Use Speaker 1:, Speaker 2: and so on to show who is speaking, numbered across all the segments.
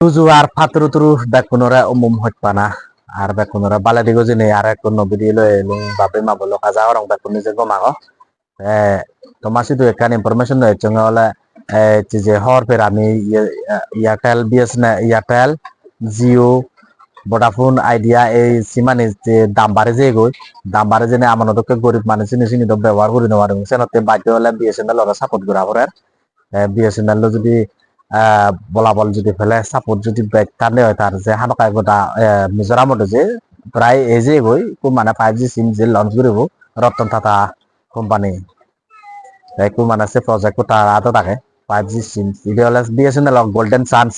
Speaker 1: Tuju ar patru bekunora umum hot pana ar bekunora baladigo jini ar ekun video lo lung babe ma bolo kaza orang bekun je go mago to masi tu ekan information no chunga ola je hor per ami Airtel Airtel Jio Vodafone Idea এই সিমানে যে দাম বাড়ে যে গই দাম বাড়ে জেনে আমানতকে গরিব মানুষ নিয়ে তো ব্যবহার করে নেওয়ার সেনতে বাধ্য হলে বিএসএনএল ওরা সাপোর্ট করা পরে বিএসএনএল যদি বলাবল যদি ফেলে সাপোর্ট যদি ব্যাক কানে হয় তার যে হানকাই গোটা মিজোরামত যে প্রায় এই যে গই খুব মানে 5G সিম যে লঞ্চ করিব রতন টাটা কোম্পানি খুব মানে সে প্রজেক্ট তার আতো থাকে 5G সিম এটা হলে বিএসএনএল গোল্ডেন চান্স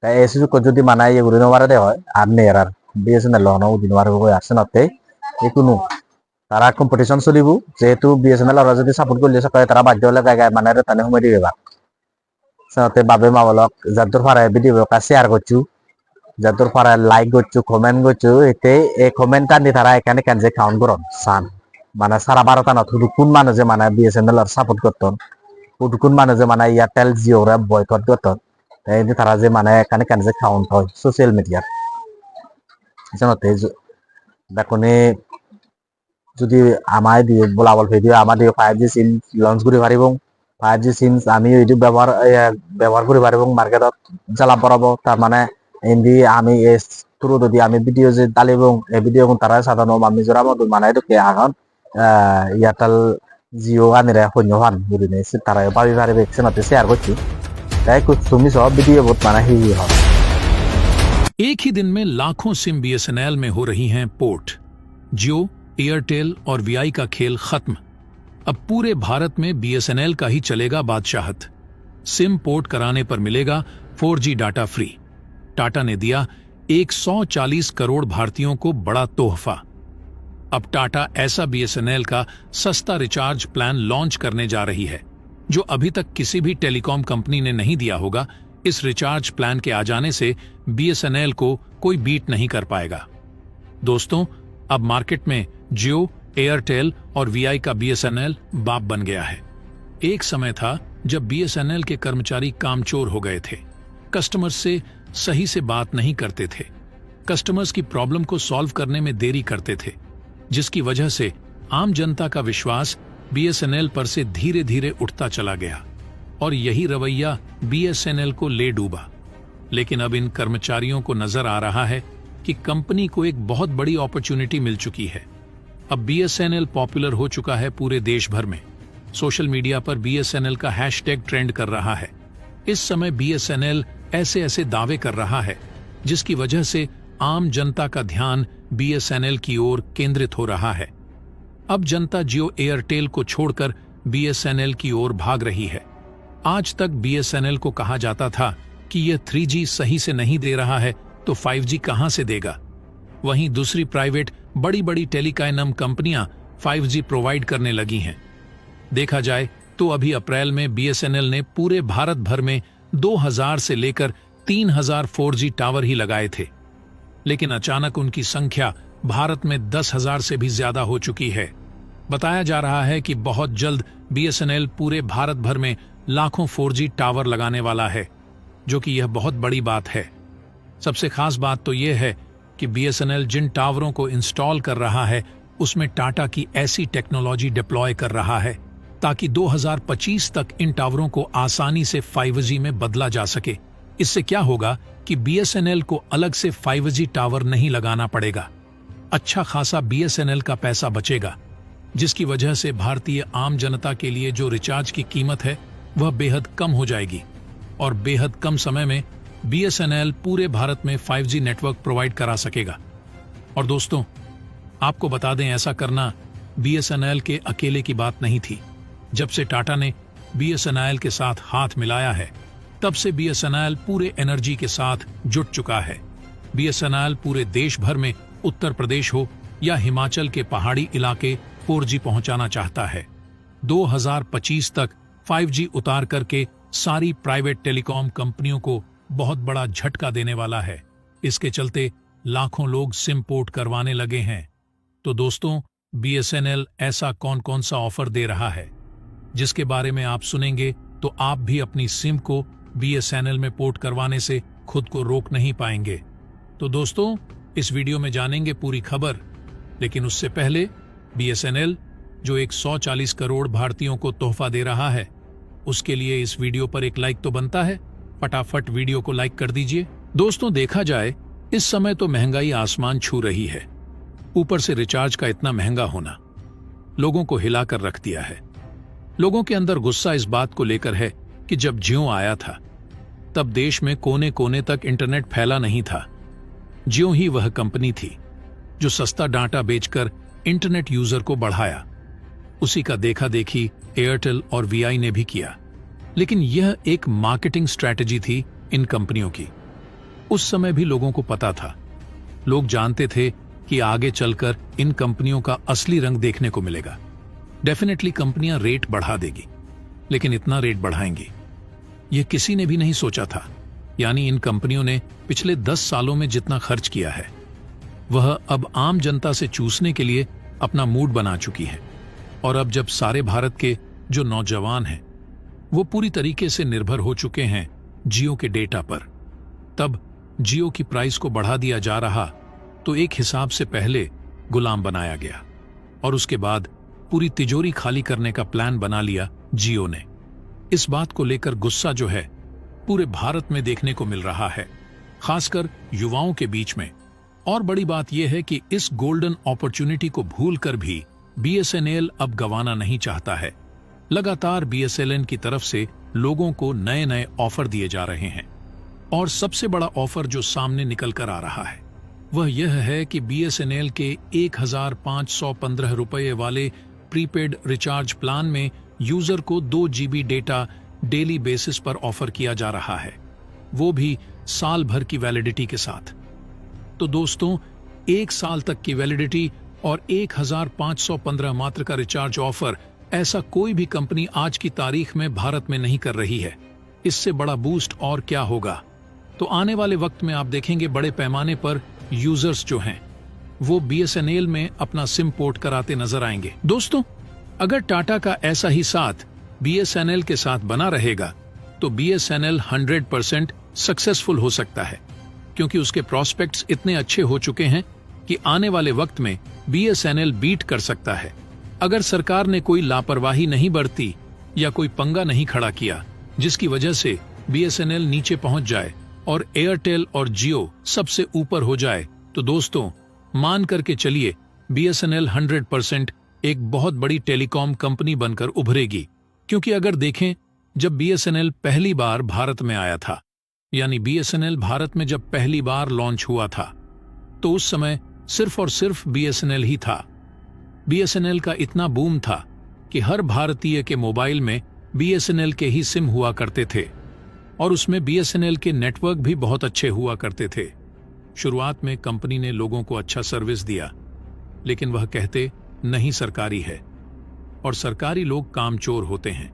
Speaker 1: এই সুযোগ যদি মানে এগুলো নেওয়ার দেওয়া হয় আর নেয়ার আর বিএসএনএল হনো দিন আর গই আসছে নতে কোনো তারা কম্পিটিশন চলিব যেহেতু বিএসএনএল ওরা যদি সাপোর্ট করলে সকালে তারা বাধ্য হলে জায়গায় মানে তানে সময় দিবে বা সাথে বাবে মাবলক যাদুর ফারে ভিডিও কা শেয়ার করছু যাদুর ফারে লাইক করছু কমেন্ট করছু এতে এই কমেন্টটা নি তারা এখানে কেন যে কাউন্ট করন সান মানে সারা ভারতে না শুধু কোন মানুষ যে মানে বিএসএনএল এর সাপোর্ট করতন কোন মানুষ যে মানে এয়ারটেল জিও রে বয়কট করতন এই তারা যে মানে এখানে কেন যে কাউন্ট হয় সোশ্যাল মিডিয়ার জানতে দেখুনে যদি আমায় দিয়ে বলাবল ভিডিও আমার দিয়ে 5G সিম লঞ্চ করে পারিব 5G সিম আমি ইউটিউব ব্যবহার করে পারিব মার্কেটত জ্বালা পড়াবো তার মানে এন্ডি আমি থ্রু যদি আমি ভিডিও যে ডালিব এই ভিডিও তারা সাধারণ আমি জোড়া মতো মানে এটাকে এখন এয়ারটেল জিও আনিরে শূন্য হান বুঝিনি তারা পাবি পারিবে সেনাতে শেয়ার করছি তাই তুমি সব ভিডিও বহুত মানে হি হয়।
Speaker 2: एक ही दिन में लाखों सिम बीएसएनएल में हो रही हैं पोर्ट। जियो, एयरटेल और वीआई का खेल खत्म। अब पूरे भारत में बीएसएनएल का ही चलेगा बादशाहत। सिम पोर्ट कराने पर मिलेगा 4G डाटा फ्री। टाटा ने दिया 140 करोड़ भारतीयों को बड़ा तोहफा। अब टाटा ऐसा बीएसएनएल का सस्ता रिचार्ज प्लान लॉन्च करने जा रही है जो अभी तक किसी भी टेलीकॉम कंपनी ने नहीं दिया होगा। इस रिचार्ज प्लान के आ जाने से बीएसएनएल को कोई बीट नहीं कर पाएगा। दोस्तों, अब मार्केट में जियो, एयरटेल और वीआई का बीएसएनएल बाप बन गया है। एक समय था जब बीएसएनएल के कर्मचारी कामचोर हो गए थे, कस्टमर्स से सही से बात नहीं करते थे, कस्टमर्स की प्रॉब्लम को सॉल्व करने में देरी करते थे, जिसकी वजह से आम जनता का विश्वास बीएसएनएल पर से धीरे धीरे उठता चला गया और यही रवैया बीएसएनएल को ले डूबा। लेकिन अब इन कर्मचारियों को नजर आ रहा है कि कंपनी को एक बहुत बड़ी अपॉर्चुनिटी मिल चुकी है। अब बीएसएनएल पॉपुलर हो चुका है पूरे देश भर में। सोशल मीडिया पर बीएसएनएल का हैशटैग ट्रेंड कर रहा है। इस समय बीएसएनएल ऐसे ऐसे दावे कर रहा है जिसकी वजह से आम जनता का ध्यान बीएसएनएल की ओर केंद्रित हो रहा है। अब जनता जियो, एयरटेल को छोड़कर बीएसएनएल की ओर भाग रही है। आज तक बीएसएनएल को कहा जाता था कि यह 3G सही से नहीं दे रहा है तो 5G कहां से देगा। वहीं दूसरी प्राइवेट बड़ी बड़ी टेलीकॉम कंपनियां 5G प्रोवाइड करने लगी हैं। देखा जाए तो अभी अप्रैल में बीएसएनएल ने पूरे भारत भर में 2000 से लेकर 3000 4G टावर ही लगाए थे, लेकिन अचानक उनकी संख्या भारत में 10,000 से भी ज्यादा हो चुकी है। बताया जा रहा है कि बहुत जल्द बीएसएनएल पूरे भारत भर में लाखों 4G टावर लगाने वाला है, जो कि यह बहुत बड़ी बात है। सबसे खास बात तो यह है कि बीएसएनएल जिन टावरों को इंस्टॉल कर रहा है उसमें टाटा की ऐसी टेक्नोलॉजी डिप्लॉय कर रहा है ताकि 2025 तक इन टावरों को आसानी से 5G में बदला जा सके। इससे क्या होगा कि बीएसएनएल को अलग से 5G टावर नहीं लगाना पड़ेगा। अच्छा खासा बीएसएनएल का पैसा बचेगा, जिसकी वजह से भारतीय आम जनता के लिए जो रिचार्ज की कीमत है वह बेहद कम हो जाएगी और बेहद कम समय में बीएसएनएल पूरे भारत में 5G नेटवर्क प्रोवाइड करा सकेगा। और दोस्तों, आपको बता दें, ऐसा करना बीएसएनएल के अकेले की बात नहीं थी। जब से टाटा ने बीएसएनएल के साथ हाथ मिलाया है, तब से बीएसएनएल पूरे एनर्जी के साथ जुट चुका है। बीएसएनएल पूरे देश भर में उत्तर प्रदेश हो या हिमाचल के पहाड़ी इलाके 4G पहुंचाना चाहता है। 2025 तक 5G उतार करके सारी प्राइवेट टेलीकॉम कंपनियों को बहुत बड़ा झटका देने वाला है। इसके चलते लाखों लोग सिम पोर्ट करवाने लगे हैं। तो दोस्तों, बीएसएनएल ऐसा कौन कौन सा ऑफर दे रहा है जिसके बारे में आप सुनेंगे तो आप भी अपनी सिम को बीएसएनएल में पोर्ट करवाने से खुद को रोक नहीं पाएंगे। तो दोस्तों, इस वीडियो में जानेंगे पूरी खबर, लेकिन उससे पहले BSNL जो 140 करोड़ भारतीयों को तोहफा दे रहा है, उसके लिए इस वीडियो पर एक लाइक तो बनता है। फटाफट वीडियो को लाइक कर दीजिए। दोस्तों, देखा जाए इस समय तो महंगाई आसमान छू रही है। ऊपर से रिचार्ज का इतना महंगा होना लोगों को हिलाकर रख दिया है। लोगों के अंदर गुस्सा इस बात को लेकर है कि जब जियो आया था तब देश में कोने कोने तक इंटरनेट फैला नहीं था। जियो ही वह कंपनी थी जो सस्ता डाटा बेचकर इंटरनेट यूजर को बढ़ाया। उसी का देखा देखी एयरटेल और VI ने भी किया, लेकिन यह एक मार्केटिंग स्ट्रैटेजी थी इन कंपनियों की। उस समय भी लोगों को पता था, लोग जानते थे कि आगे चलकर इन कंपनियों का असली रंग देखने को मिलेगा। डेफिनेटली कंपनियां रेट बढ़ा देगी, लेकिन इतना रेट बढ़ाएंगी यह किसी ने भी नहीं सोचा था। यानी इन कंपनियों ने पिछले 10 सालों में जितना खर्च किया है वह अब आम जनता से चूसने के लिए अपना मूड बना चुकी है। और अब जब सारे भारत के जो नौजवान हैं वो पूरी तरीके से निर्भर हो चुके हैं जियो के डेटा पर, तब जियो की प्राइस को बढ़ा दिया जा रहा तो एक हिसाब से पहले गुलाम बनाया गया और उसके बाद पूरी तिजोरी खाली करने का प्लान बना लिया जियो ने। इस बात को लेकर गुस्सा जो है पूरे भारत में देखने को मिल रहा है, खासकर युवाओं के बीच में। और बड़ी बात यह है कि इस गोल्डन अपॉर्चुनिटी को भूलकर भी BSNL अब गंवाना नहीं चाहता है। लगातार BSNL की तरफ से लोगों को नए नए ऑफर दिए जा रहे हैं और सबसे बड़ा ऑफर जो सामने निकल कर आ रहा है वह यह है कि BSNL के 1515 रुपये वाले प्रीपेड रिचार्ज प्लान में यूजर को 2 GB डेटा डेली बेसिस पर ऑफर किया जा रहा है, वो भी साल भर की वैलिडिटी के साथ। तो दोस्तों, 1 साल तक की वैलिडिटी और 1515 मात्र का रिचार्ज ऑफर ऐसा कोई भी कंपनी आज की तारीख में भारत में नहीं कर रही है। इससे बड़ा बूस्ट और क्या होगा। तो आने वाले वक्त में आप देखेंगे बड़े पैमाने पर यूजर्स जो हैं वो BSNL में अपना सिम पोर्ट कराते नजर आएंगे। दोस्तों, अगर टाटा का ऐसा ही साथ BSNL के साथ बना रहेगा तो BSNL 100% सक्सेसफुल हो सकता है, क्योंकि उसके प्रोस्पेक्ट्स इतने अच्छे हो चुके हैं कि आने वाले वक्त में BSNL बीट कर सकता है। अगर सरकार ने कोई लापरवाही नहीं बरती या कोई पंगा नहीं खड़ा किया जिसकी वजह से BSNL नीचे पहुंच जाए और एयरटेल और जियो सबसे ऊपर हो जाए, तो दोस्तों मान करके चलिए BSNL 100% एक बहुत बड़ी टेलीकॉम कंपनी बनकर उभरेगी। क्योंकि अगर देखें, जब BSNL पहली बार भारत में आया था, यानी BSNL भारत में जब पहली बार लॉन्च हुआ था, तो उस समय सिर्फ और सिर्फ BSNL ही था। BSNL का इतना बूम था कि हर भारतीय के मोबाइल में BSNL के ही सिम हुआ करते थे और उसमें BSNL के नेटवर्क भी बहुत अच्छे हुआ करते थे। शुरुआत में कंपनी ने लोगों को अच्छा सर्विस दिया, लेकिन वह कहते नहीं सरकारी है, और सरकारी लोग कामचोर होते हैं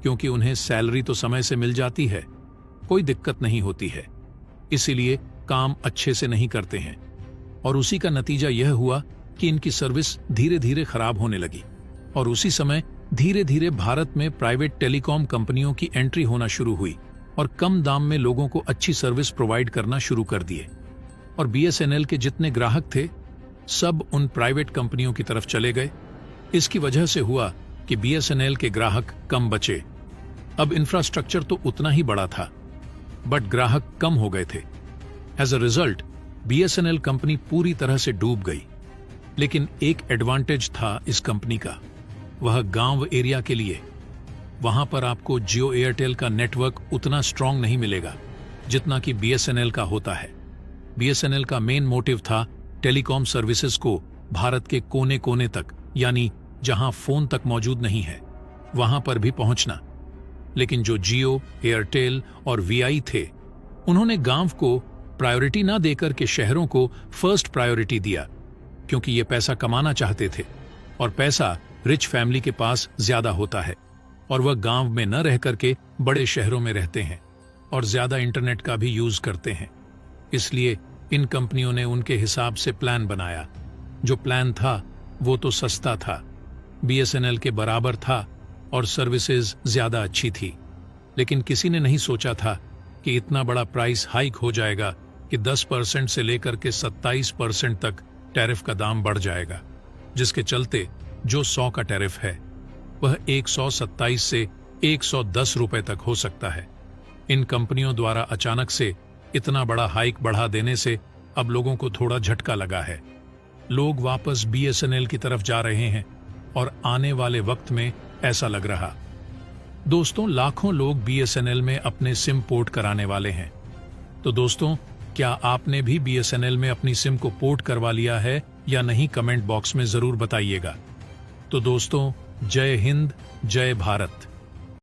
Speaker 2: क्योंकि उन्हें सैलरी तो समय से मिल जाती है, कोई दिक्कत नहीं होती है, इसीलिए काम अच्छे से नहीं करते हैं। और उसी का नतीजा यह हुआ कि इनकी सर्विस धीरे धीरे खराब होने लगी और उसी समय धीरे धीरे भारत में प्राइवेट टेलीकॉम कंपनियों की एंट्री होना शुरू हुई और कम दाम में लोगों को अच्छी सर्विस प्रोवाइड करना शुरू कर दिए। और BSNL के जितने ग्राहक थे सब उन प्राइवेट कंपनियों की तरफ चले गए। इसकी वजह से हुआ कि BSNL के ग्राहक कम बचे। अब इंफ्रास्ट्रक्चर तो उतना ही बड़ा था, बट ग्राहक कम हो गए थे। As a result BSNL company पूरी तरह से डूब गई। लेकिन एक एडवांटेज था इस कंपनी का, वह गांव एरिया के लिए। वहां पर आपको जियो एयरटेल का नेटवर्क उतना स्ट्रांग नहीं मिलेगा जितना कि BSNL का होता है। BSNL का मेन मोटिव था टेलीकॉम सर्विसेज को भारत के कोने कोने तक, यानी जहां फोन तक मौजूद नहीं है वहां पर भी पहुंचना। लेकिन जो जियो, एयरटेल और VI थे, उन्होंने गांव को प्रायोरिटी ना देकर के शहरों को फर्स्ट प्रायोरिटी दिया, क्योंकि ये पैसा कमाना चाहते थे और पैसा रिच फैमिली के पास ज्यादा होता है और वह गांव में न रह करके बड़े शहरों में रहते हैं और ज्यादा इंटरनेट का भी यूज करते हैं। इसलिए इन कंपनियों ने उनके हिसाब से प्लान बनाया। जो प्लान था वो तो सस्ता था, BSNL के बराबर था और सर्विसेज ज्यादा अच्छी थी। लेकिन किसी ने नहीं सोचा था कि इतना बड़ा प्राइस हाइक हो जाएगा कि 10% से लेकर के 27% तक टैरिफ का दाम बढ़ जाएगा, जिसके चलते जो 100 का टैरिफ है वह 127 से 110 रुपए तक हो सकता है। इन कंपनियों द्वारा अचानक से इतना बड़ा हाइक बढ़ा देने से अब लोगों को थोड़ा झटका लगा है। लोग वापस BSNL की तरफ जा रहे हैं और आने वाले वक्त में ऐसा लग रहा। दोस्तों, लाखों लोग BSNL में अपने सिम पोर्ट कराने वाले हैं। तो दोस्तों, क्या आपने भी BSNL में अपनी सिम को पोर्ट करवा लिया है या नहीं, कमेंट बॉक्स में जरूर बताइएगा। तो दोस्तों, जय हिंद, जय भारत।